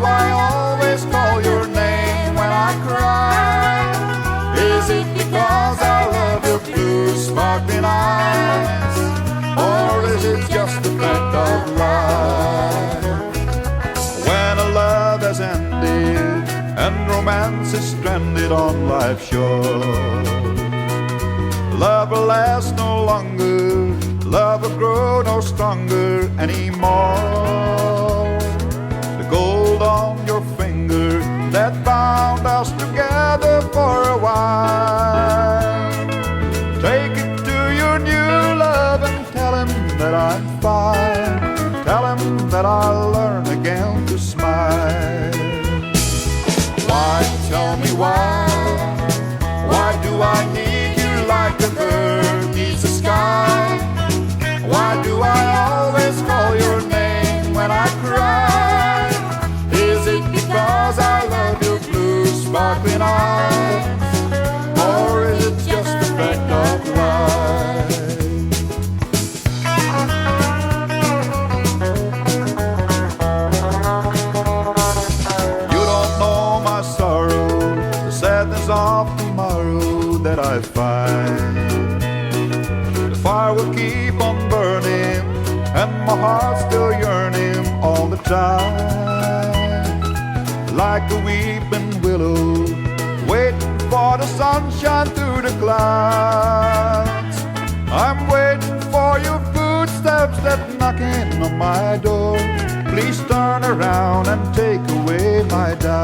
I always call your name when I cry? Is it because I love your blue sparkling eyes? Or is it just the fact of life? When a love has ended and romance is stranded on life's shore, love will last no longer, love will grow no stronger anymore. The gold on your finger that bound us together for a while, take it to your new love and tell him that I'm fine. Tell him that I'll learn again to smile. Why, tell me why? Why do I need you like a bird needs the sky? Why do I always call your name when I cry? Is it because I love your blue sparkling eyes? Or is it just the fact of life? You don't know my sorrow, the sadness of tomorrow that I find. The fire will keep on burning and my heart's still yearning all the time. Like a weeping willow, waiting for the sunshine through the clouds. I'm waiting for your footsteps that knocking on my door. Please turn around and take away my doubt.